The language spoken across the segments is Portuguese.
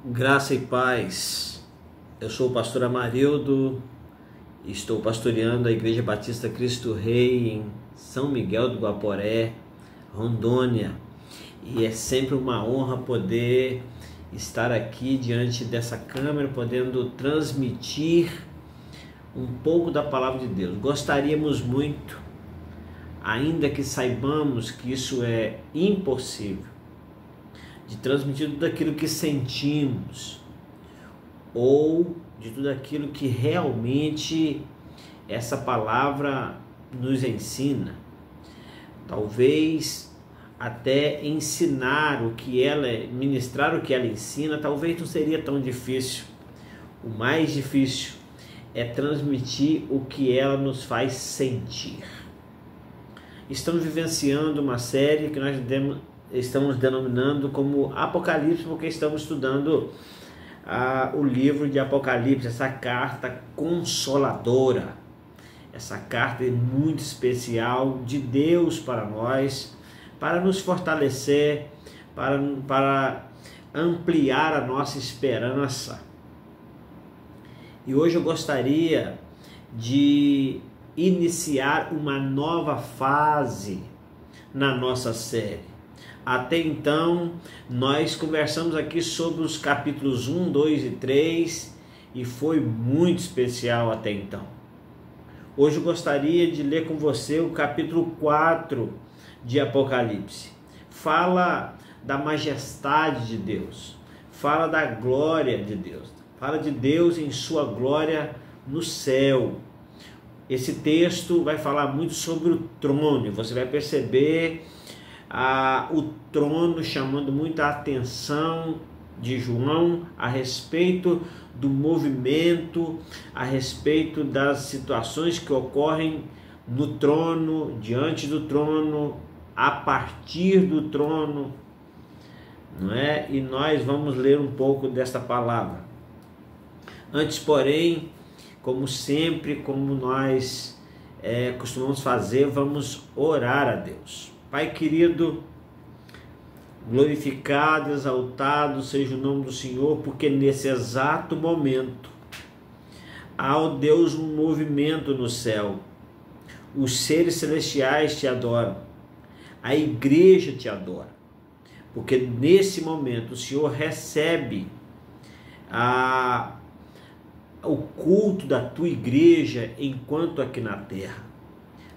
Graça e paz. Eu sou o pastor Amarildo, estou pastoreando a Igreja Batista Cristo Rei em São Miguel do Guaporé, Rondônia, e é sempre uma honra poder estar aqui diante dessa câmera, podendo transmitir um pouco da palavra de Deus. Gostaríamos muito, ainda que saibamos que isso é impossível, de transmitir tudo aquilo que sentimos ou de tudo aquilo que realmente essa palavra nos ensina. Talvez até ensinar o que ela, ministrar o que ela ensina, talvez não seria tão difícil. O mais difícil é transmitir o que ela nos faz sentir. Estamos vivenciando uma série que nós estamos denominando como Apocalipse, porque estamos estudando o livro de Apocalipse, essa carta consoladora, essa carta muito especial de Deus para nós, para nos fortalecer, para ampliar a nossa esperança. E hoje eu gostaria de iniciar uma nova fase na nossa série. Até então, nós conversamos aqui sobre os capítulos 1, 2 e 3 e foi muito especial até então. Hoje eu gostaria de ler com você o capítulo 4 de Apocalipse. Fala da majestade de Deus, fala da glória de Deus, fala de Deus em sua glória no céu. Esse texto vai falar muito sobre o trono, você vai perceber o trono chamando muita atenção de João a respeito do movimento, a respeito das situações que ocorrem no trono, diante do trono, a partir do trono, não é? E nós vamos ler um pouco desta palavra. Antes, porém, como sempre, como nós costumamos fazer, vamos orar a Deus. Pai querido, glorificado, exaltado seja o nome do Senhor, porque nesse exato momento há, ó Deus, um movimento no céu. Os seres celestiais te adoram, a igreja te adora, porque nesse momento o Senhor recebe o culto da tua igreja enquanto aqui na terra.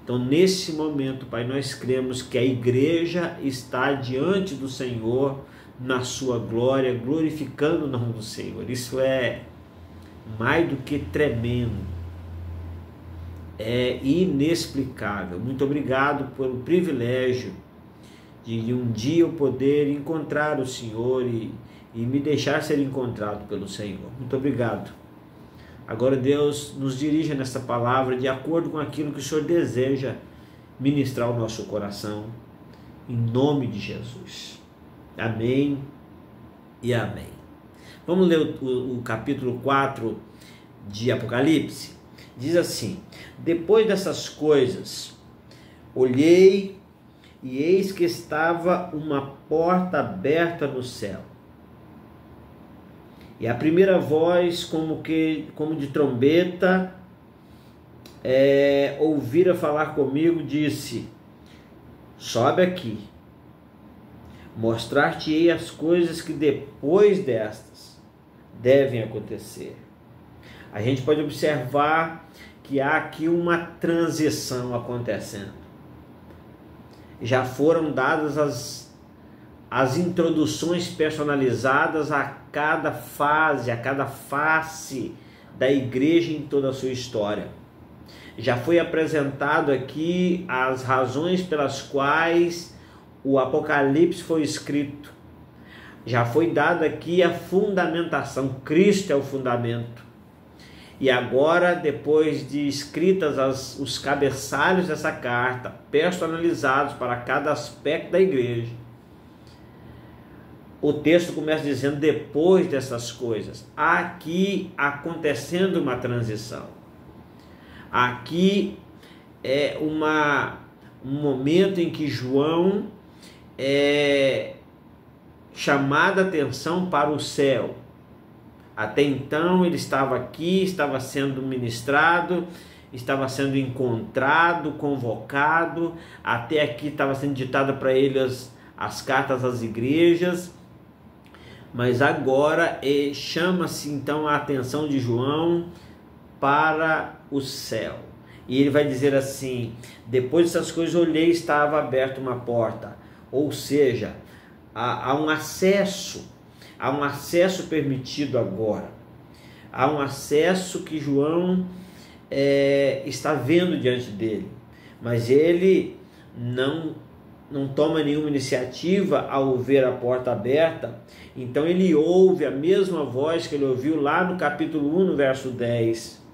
Então, nesse momento, Pai, nós cremos que a igreja está diante do Senhor na sua glória, glorificando o nome do Senhor. Isso é mais do que tremendo, é inexplicável. Muito obrigado pelo privilégio de um dia eu poder encontrar o Senhor e me deixar ser encontrado pelo Senhor. Muito obrigado. Agora, Deus, nos dirija nessa palavra de acordo com aquilo que o Senhor deseja ministrar ao nosso coração, em nome de Jesus. Amém e amém. Vamos ler o capítulo 4 de Apocalipse. Diz assim: depois dessas coisas, olhei e eis que estava uma porta aberta no céu. E a primeira voz, como de trombeta, ouvira falar comigo, disse: sobe aqui, mostrar-te-ei as coisas que depois destas devem acontecer. A gente pode observar que há aqui uma transição acontecendo. Já foram dadas as introduções personalizadas a cada fase, a cada face da igreja em toda a sua história. Já foi apresentado aqui as razões pelas quais o Apocalipse foi escrito. Já foi dada aqui a fundamentação. Cristo é o fundamento. E agora, depois de escritas os cabeçalhos dessa carta, personalizados para cada aspecto da igreja, o texto começa dizendo: depois dessas coisas, aqui acontecendo uma transição. Aqui é um momento em que João é chamado a atenção para o céu. Até então ele estava aqui, estava sendo ministrado, estava sendo encontrado, convocado, até aqui estava sendo ditada para ele as cartas às igrejas, mas agora chama-se então a atenção de João para o céu. E ele vai dizer assim: depois dessas coisas olhei e estava aberta uma porta. Ou seja, há um acesso permitido agora. Há um acesso que João está vendo diante dele, mas ele não toma nenhuma iniciativa ao ver a porta aberta. Então ele ouve a mesma voz que ele ouviu lá no capítulo 1, no verso 10.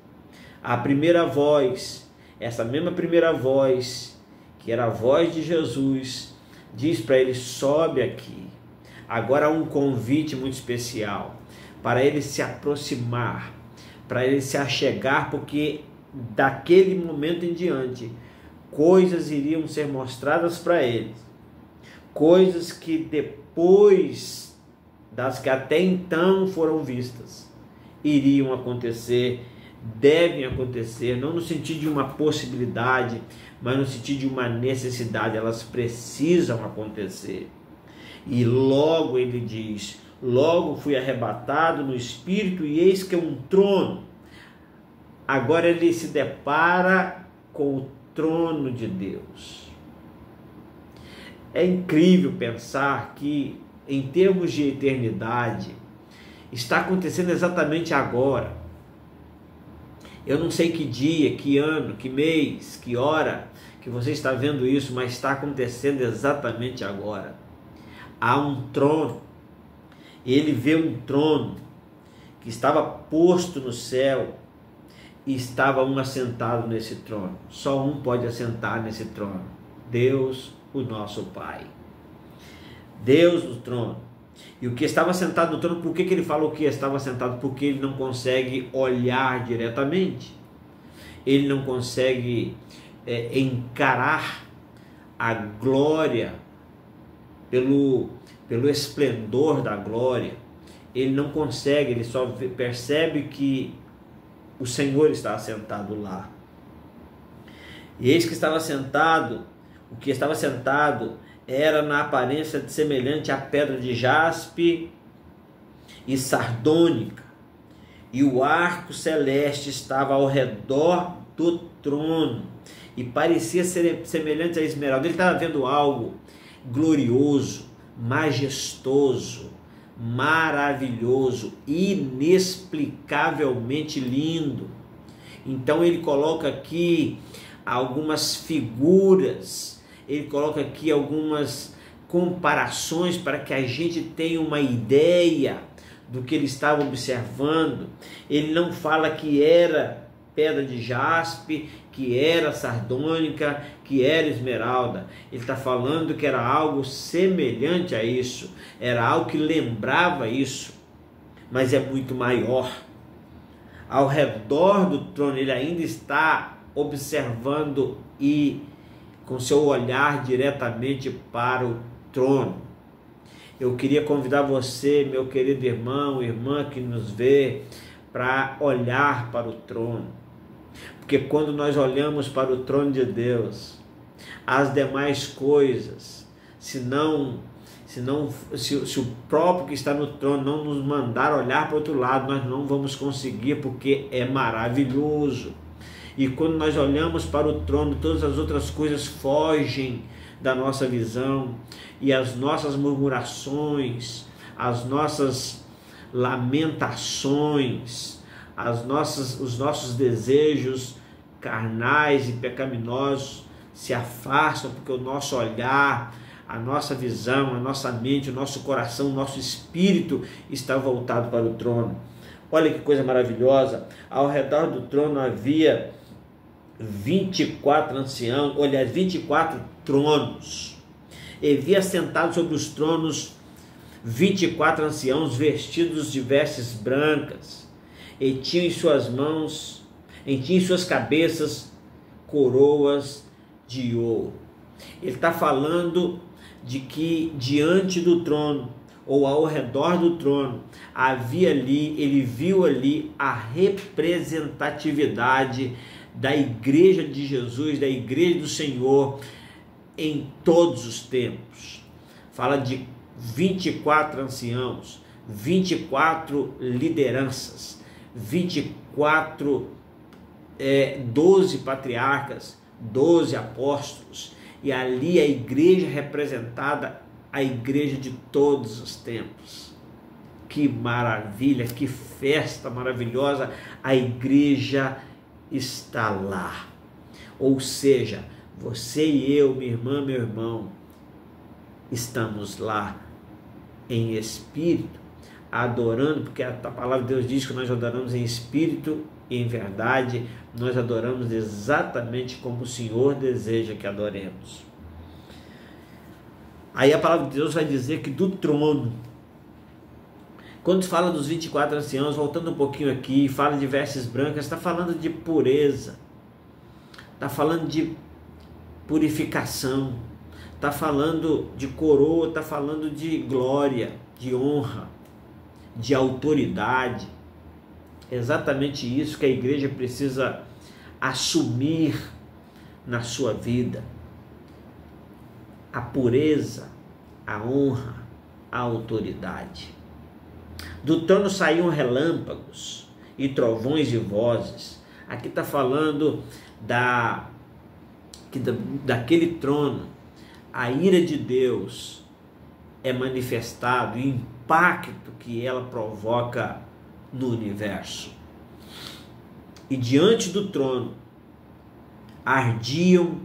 A primeira voz, essa mesma primeira voz, que era a voz de Jesus, diz para ele: sobe aqui. Agora há um convite muito especial para ele se aproximar, para ele se achegar, porque daquele momento em diante coisas iriam ser mostradas para ele, coisas que depois das que até então foram vistas iriam acontecer, devem acontecer, não no sentido de uma possibilidade, mas no sentido de uma necessidade. Elas precisam acontecer. E logo ele diz: logo fui arrebatado no espírito e eis que é um trono. Agora ele se depara com o trono de Deus. É incrível pensar que, em termos de eternidade, está acontecendo exatamente agora. Eu não sei que dia, que ano, que mês, que hora que você está vendo isso, mas está acontecendo exatamente agora. Há um trono. Ele vê um trono que estava posto no céu e estava um assentado nesse trono. Só um pode assentar nesse trono: Deus, o nosso Pai. Deus no trono. E o que estava sentado no trono, por que ele falou que estava sentado? Porque ele não consegue olhar diretamente, ele não consegue encarar a glória pelo esplendor da glória. Ele não consegue, ele só percebe que o Senhor está assentado lá. E eis que estava sentado, o que estava sentado era na aparência semelhante à pedra de jaspe e sardônica, e o arco celeste estava ao redor do trono, e parecia ser semelhante a esmeralda. Ele estava vendo algo glorioso, majestoso, maravilhoso, inexplicavelmente lindo. Então ele coloca aqui algumas figuras, ele coloca aqui algumas comparações para que a gente tenha uma ideia do que ele estava observando. Ele não fala que era pedra de jaspe, que era sardônica, que era esmeralda. Ele está falando que era algo semelhante a isso, era algo que lembrava isso, mas é muito maior. Ao redor do trono ele ainda está observando e com seu olhar diretamente para o trono. Eu queria convidar você, meu querido irmão, irmã que nos vê, para olhar para o trono. Porque quando nós olhamos para o trono de Deus, as demais coisas, se o próprio que está no trono não nos mandar olhar para o outro lado, nós não vamos conseguir, porque é maravilhoso. E quando nós olhamos para o trono, todas as outras coisas fogem da nossa visão, e as nossas murmurações, as nossas lamentações, os nossos desejos carnais e pecaminosos se afastam, porque o nosso olhar, a nossa visão, a nossa mente, o nosso coração, o nosso espírito está voltado para o trono. Olha que coisa maravilhosa! Ao redor do trono havia 24 anciãos, olha, 24 tronos. E havia sentados sobre os tronos 24 anciãos vestidos de vestes brancas, e tinham em suas mãos, tinham em suas cabeças coroas de ouro. Ele está falando de que diante do trono ou ao redor do trono, havia ali, ele viu ali a representatividade da igreja de Jesus, da igreja do Senhor em todos os tempos. Fala de 24 anciãos, 24 lideranças, 12 patriarcas, 12 apóstolos, e ali a igreja representada, a igreja de todos os tempos. Que maravilha, que festa maravilhosa, a igreja está lá. Ou seja, você e eu, minha irmã, meu irmão, estamos lá em espírito, adorando, porque a palavra de Deus diz que nós adoramos em espírito e em verdade, nós adoramos exatamente como o Senhor deseja que adoremos. Aí a palavra de Deus vai dizer que do trono, quando fala dos 24 anciãos, voltando um pouquinho aqui, fala de vestes brancas, está falando de pureza, está falando de purificação, está falando de coroa, está falando de glória, de honra, de autoridade. É exatamente isso que a igreja precisa assumir na sua vida: a pureza, a honra, a autoridade. Do trono saíam relâmpagos e trovões e vozes. Aqui está falando daquele trono. A ira de Deus é manifestado, o impacto que ela provoca no universo. E diante do trono ardiam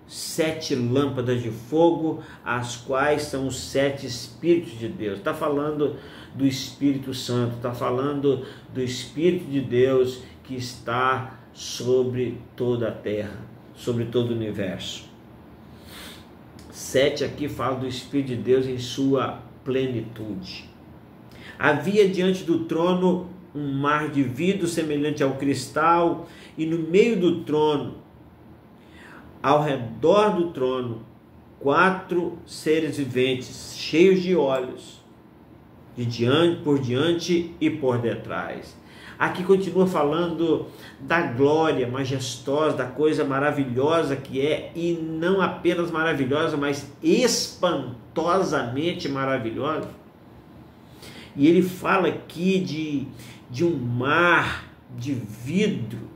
7 lâmpadas de fogo, as quais são os 7 Espíritos de Deus. Está falando do Espírito Santo, está falando do Espírito de Deus que está sobre toda a terra, sobre todo o universo. 7 aqui fala do Espírito de Deus em sua plenitude. Havia diante do trono um mar de vidro semelhante ao cristal, e no meio do trono, ao redor do trono, 4 seres viventes, cheios de olhos, por diante e por detrás. Aqui continua falando da glória majestosa, da coisa maravilhosa que é, e não apenas maravilhosa, mas espantosamente maravilhosa. E ele fala aqui de um mar de vidro.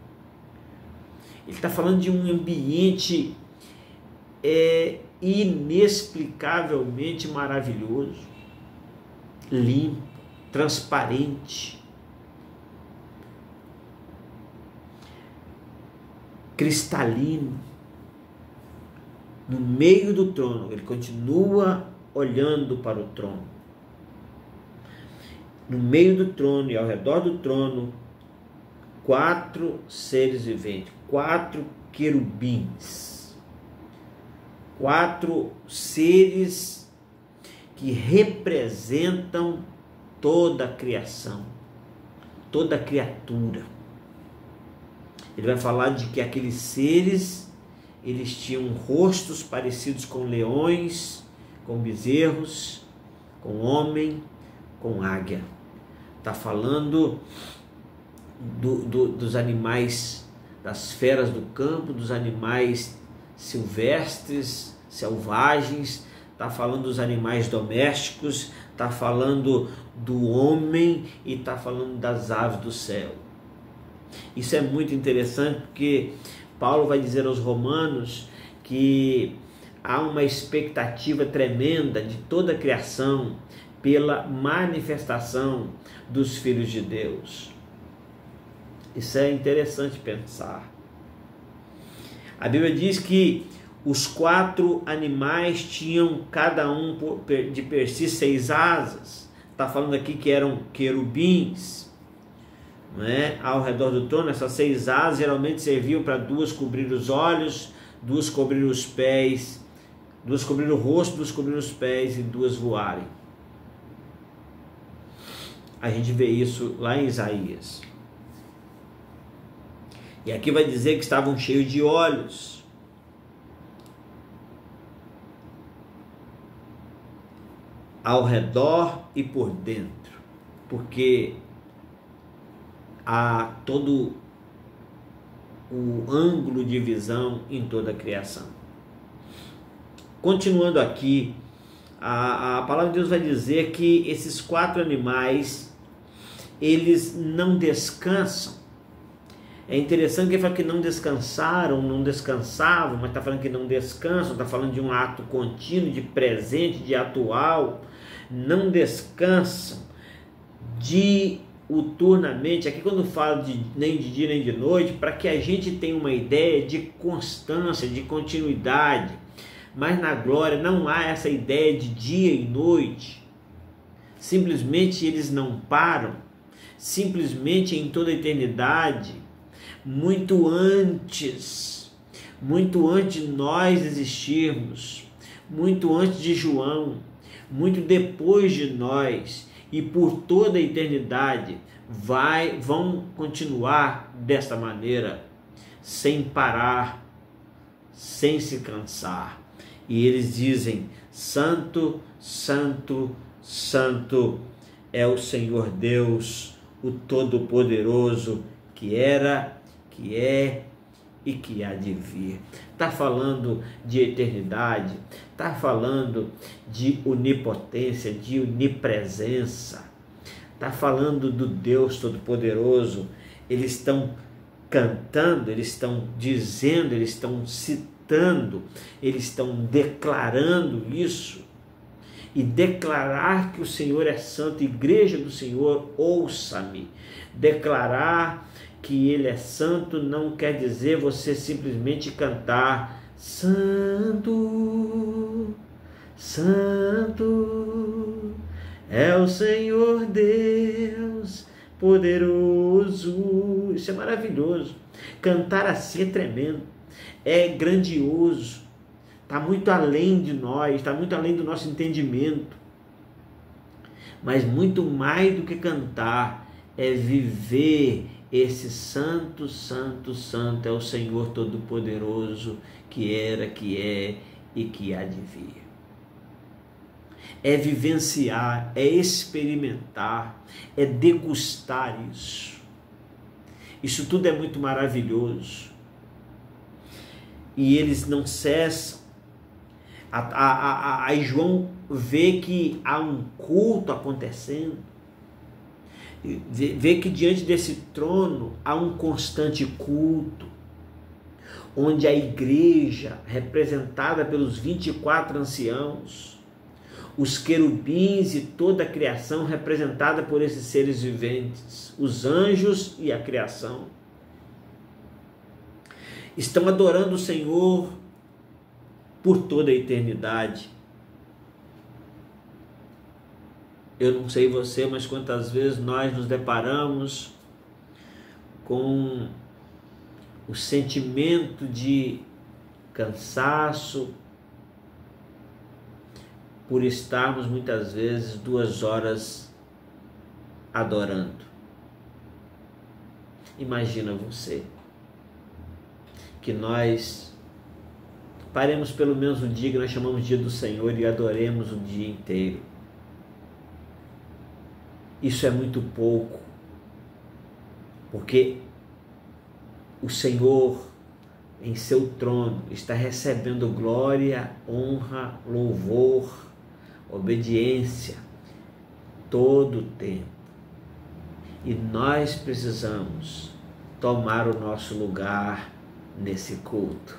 Ele está falando de um ambiente inexplicavelmente maravilhoso, limpo, transparente, cristalino. No meio do trono, ele continua olhando para o trono. No meio do trono e ao redor do trono, 4 seres viventes, 4 querubins, 4 seres que representam toda a criação, toda a criatura. Ele vai falar de que aqueles seres, eles tinham rostos parecidos com leões, com bezerros, com homem, com águia. Está falando dos animais, das feras do campo, dos animais silvestres, selvagens, está falando dos animais domésticos, está falando do homem e está falando das aves do céu. Isso é muito interessante, porque Paulo vai dizer aos romanos que há uma expectativa tremenda de toda a criação pela manifestação dos filhos de Deus. Isso é interessante pensar. A Bíblia diz que os 4 animais tinham cada um de per si 6 asas. Está falando aqui que eram querubins, não é? Ao redor do trono. Essas 6 asas geralmente serviam para 2 cobrir os olhos, 2 cobrir os pés, 2 cobrir o rosto, 2 cobrir os pés e 2 voarem. A gente vê isso lá em Isaías. E aqui vai dizer que estavam cheios de olhos. ao redor e por dentro, porque há todo o ângulo de visão em toda a criação. Continuando aqui, a palavra de Deus vai dizer que esses 4 animais, eles não descansam. É interessante que ele fala que não descansaram, não descansavam, mas está falando que não descansam, está falando de um ato contínuo, de presente, de atual. Não descansam diuturnamente. Aqui quando falo de nem de dia nem de noite, para que a gente tenha uma ideia de constância, de continuidade. Mas na glória não há essa ideia de dia e noite. Simplesmente eles não param. Simplesmente em toda a eternidade, muito antes de nós existirmos, muito antes de João, muito depois de nós e por toda a eternidade, vão continuar desta maneira, sem parar, sem se cansar. E eles dizem: Santo, Santo, Santo é o Senhor Deus, o Todo-Poderoso, que era, que é e que há de vir. Está falando de eternidade, está falando de onipotência, de onipresença, está falando do Deus Todo-Poderoso. Eles estão cantando, eles estão dizendo, eles estão citando, eles estão declarando isso. E declarar que o Senhor é santo, igreja do Senhor, ouça-me. Declarar que Ele é santo não quer dizer você simplesmente cantar Santo, Santo é o Senhor Deus poderoso. Isso é maravilhoso. Cantar assim é tremendo, é grandioso. Está muito além de nós, está muito além do nosso entendimento. Mas muito mais do que cantar, é viver esse santo, santo, santo é o Senhor Todo-Poderoso, que era, que é e que há de vir. É vivenciar, é experimentar, é degustar isso. Isso tudo é muito maravilhoso. E eles não cessam. Aí João vê que há um culto acontecendo, vê que diante desse trono há um constante culto, onde a igreja, representada pelos 24 anciãos, os querubins e toda a criação representada por esses seres viventes, os anjos e a criação, estão adorando o Senhor por toda a eternidade. Eu não sei você, mas quantas vezes nós nos deparamos com o sentimento de cansaço por estarmos muitas vezes 2 horas adorando. Imagina você que nós paremos pelo menos um dia que nós chamamos de dia do Senhor e adoremos o dia inteiro. Isso é muito pouco, porque o Senhor em seu trono está recebendo glória, honra, louvor, obediência todo o tempo. E nós precisamos tomar o nosso lugar nesse culto.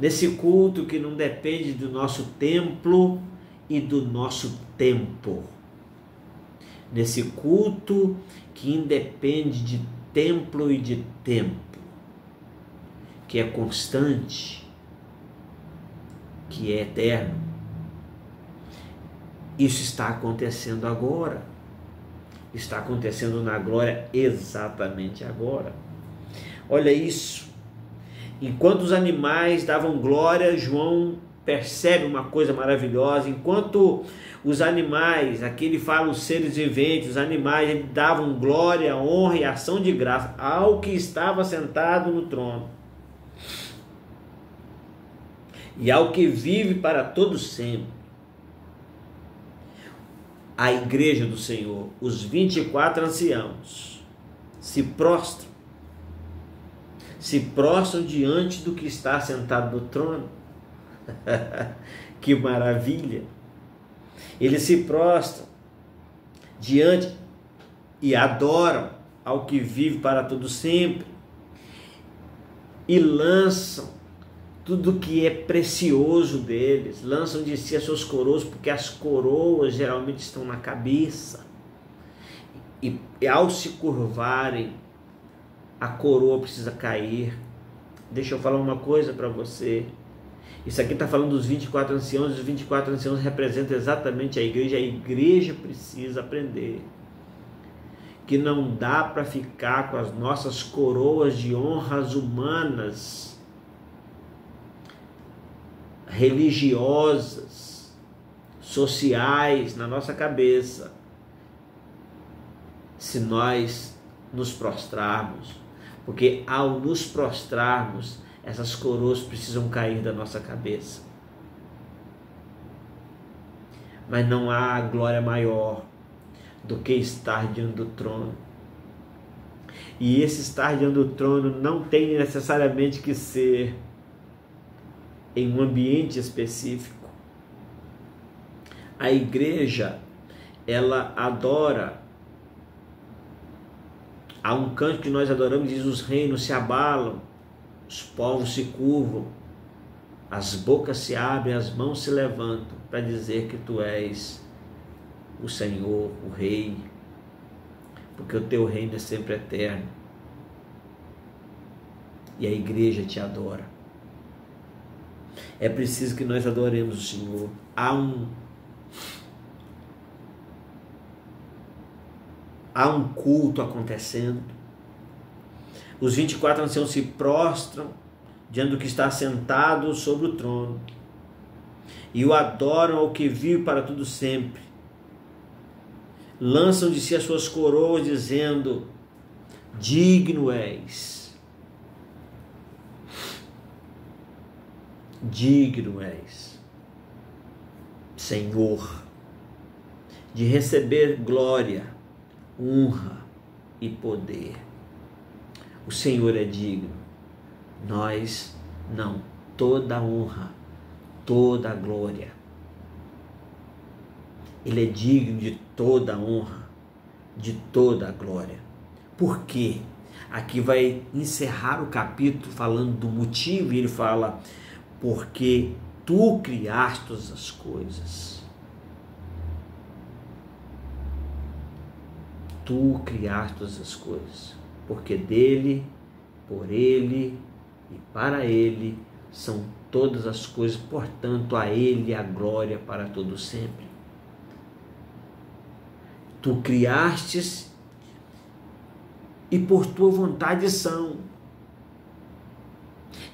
Nesse culto que não depende do nosso templo e do nosso tempo. Nesse culto que independe de templo e de tempo, que é constante, que é eterno. Isso está acontecendo agora. Está acontecendo na glória exatamente agora. Olha isso. Enquanto os animais davam glória, João percebe uma coisa maravilhosa. Enquanto os animais, aqui ele fala os seres viventes, os animais, eles davam glória, honra e ação de graça ao que estava sentado no trono e ao que vive para todo sempre. a igreja do Senhor, os 24 anciãos, se prostram diante do que está sentado no trono. Que maravilha! Eles se prostram diante e adoram ao que vive para todo sempre, e lançam tudo que é precioso deles, lançam de si as suas coroas, porque as coroas geralmente estão na cabeça, e ao se curvarem, a coroa precisa cair. Deixa eu falar uma coisa para você. Isso aqui está falando dos 24 anciãos, os 24 anciãos representam exatamente a igreja precisa aprender que não dá para ficar com as nossas coroas de honras humanas, religiosas, sociais na nossa cabeça, se nós nos prostrarmos, porque ao nos prostrarmos, essas coroas precisam cair da nossa cabeça. Mas não há glória maior do que estar diante do trono. E esse estar diante do trono não tem necessariamente que ser em um ambiente específico. A igreja, ela adora. Há um canto que nós adoramos, diz: os reinos se abalam, os povos se curvam, as bocas se abrem, as mãos se levantam para dizer que tu és o Senhor, o Rei, porque o teu reino é sempre eterno. E a igreja te adora. É preciso que nós adoremos o Senhor. Há um culto acontecendo. Os 24 anciãos se prostram diante do que está sentado sobre o trono e o adoram ao que vive para tudo sempre. Lançam de si as suas coroas, dizendo: digno és, Senhor, de receber glória, honra e poder. O Senhor é digno, nós não. Toda a honra, toda a glória. Ele é digno de toda a honra, de toda a glória. Por quê? Aqui vai encerrar o capítulo falando do motivo, e ele fala: porque tu criaste todas as coisas. Tu criaste todas as coisas, porque dele, por ele e para ele são todas as coisas, portanto a ele a glória para todo sempre. Tu criastes e por tua vontade são.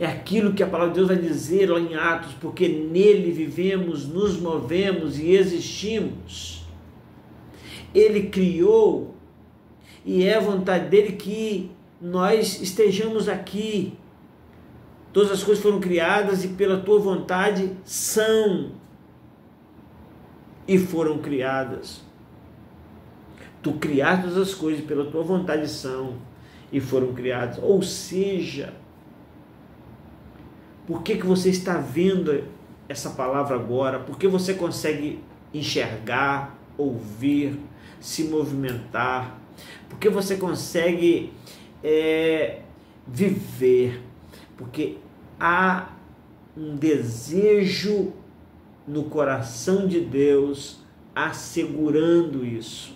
É aquilo que a palavra de Deus vai dizer lá em Atos: porque nele vivemos, nos movemos e existimos. Ele criou e é a vontade dele que nós estejamos aqui. Todas as coisas foram criadas e pela tua vontade são e foram criadas. Tu criaste todas as coisas pela tua vontade são e foram criadas. Ou seja, por que você está vendo essa palavra agora? Porque você consegue enxergar, ouvir, se movimentar. Porque você consegue viver. Porque há um desejo no coração de Deus assegurando isso.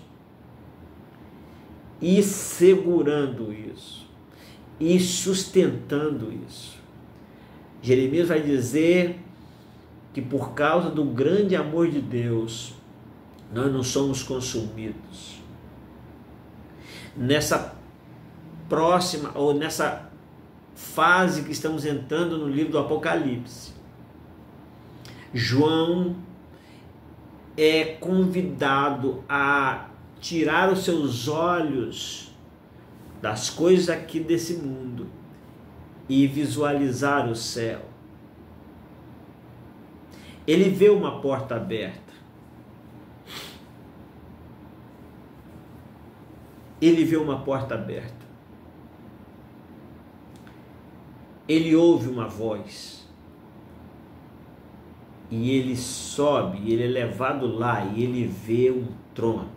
E segurando isso, e sustentando isso. Jeremias vai dizer que por causa do grande amor de Deus, nós não somos consumidos. Nessa próxima, ou nessa fase que estamos entrando no livro do Apocalipse, João é convidado a tirar os seus olhos das coisas aqui desse mundo e visualizar o céu. Ele vê uma porta aberta. ele vê uma porta aberta. Ele ouve uma voz. E ele sobe, ele é levado lá e ele vê um trono.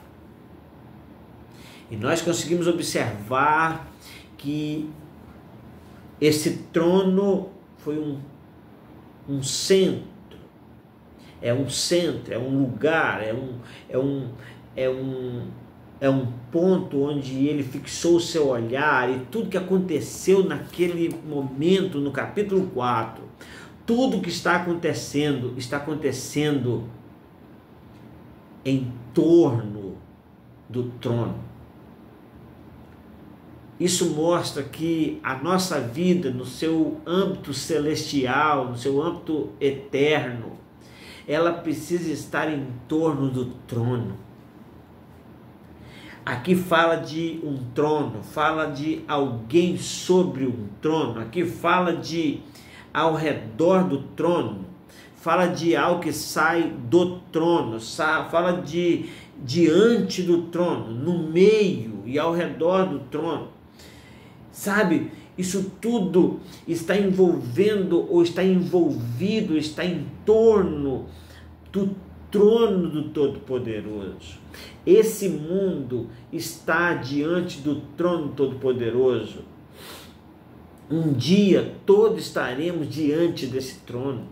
E nós conseguimos observar que esse trono foi um centro. É um centro, é um lugar, é um ponto onde ele fixou o seu olhar, e tudo que aconteceu naquele momento, no capítulo 4, tudo que está acontecendo em torno do trono. Isso mostra que a nossa vida, no seu âmbito celestial, no seu âmbito eterno, ela precisa estar em torno do trono. Aqui fala de um trono, fala de alguém sobre um trono, aqui fala de ao redor do trono, fala de algo que sai do trono, fala de diante do trono, no meio e ao redor do trono. Sabe, isso tudo está envolvendo ou está envolvido, está em torno do trono do Todo-Poderoso. Esse mundo está diante do trono Todo-Poderoso. Um dia todos estaremos diante desse trono.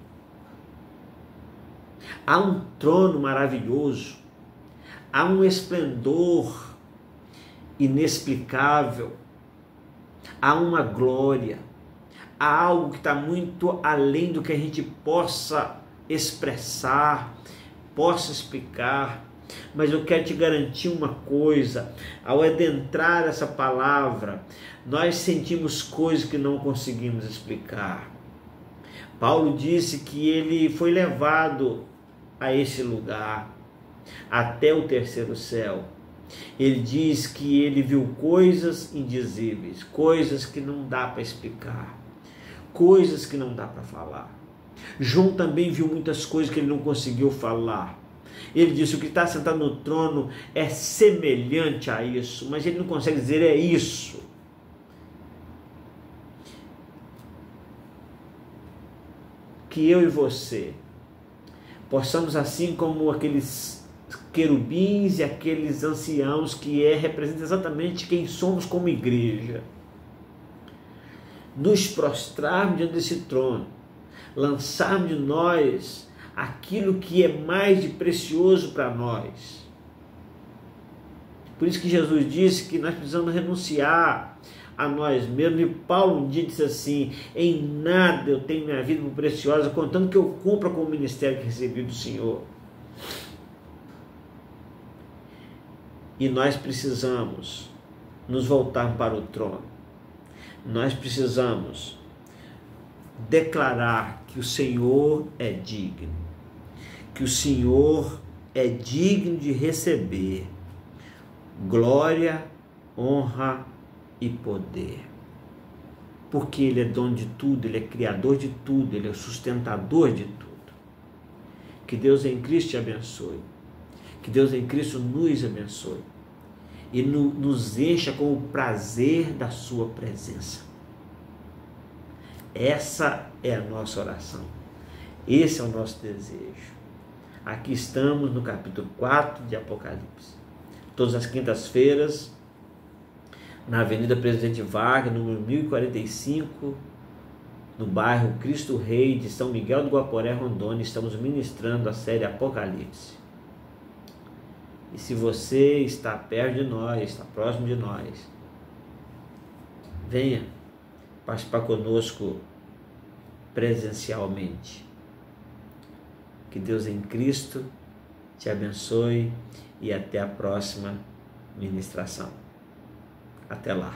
Há um trono maravilhoso, há um esplendor inexplicável, há uma glória, há algo que está muito além do que a gente possa expressar, possa explicar. Mas eu quero te garantir uma coisa: ao adentrar essa palavra, nós sentimos coisas que não conseguimos explicar. Paulo disse que ele foi levado a esse lugar, até o terceiro céu. Ele diz que ele viu coisas indizíveis, coisas que não dá para explicar, coisas que não dá para falar. João também viu muitas coisas que ele não conseguiu falar. Ele disse: o que está sentado no trono é semelhante a isso, mas ele não consegue dizer é isso. Que eu e você possamos, assim como aqueles querubins e aqueles anciãos, que representa exatamente quem somos como igreja, nos prostrarmos diante desse trono, lançarmos de nós aquilo que é mais de precioso para nós. Por isso que Jesus disse que nós precisamos renunciar a nós mesmos. E Paulo um dia disse assim: em nada eu tenho minha vida por preciosa, contando que eu cumpra com o ministério que recebi do Senhor. E nós precisamos nos voltar para o trono. Nós precisamos declarar que o Senhor é digno, que o Senhor é digno de receber glória, honra e poder, porque Ele é dono de tudo, Ele é criador de tudo, Ele é sustentador de tudo. Que Deus em Cristo te abençoe, que Deus em Cristo nos abençoe e nos encha com o prazer da sua presença. Essa é a nossa oração, esse é o nosso desejo. Aqui estamos no capítulo 4 de Apocalipse, todas as quintas-feiras, na Avenida Presidente Vargas, número 1045, no bairro Cristo Rei de São Miguel do Guaporé, Rondônia. Estamos ministrando a série Apocalipse. E se você está perto de nós, está próximo de nós, venha participar conosco presencialmente. Que Deus em Cristo te abençoe e até a próxima ministração. Até lá.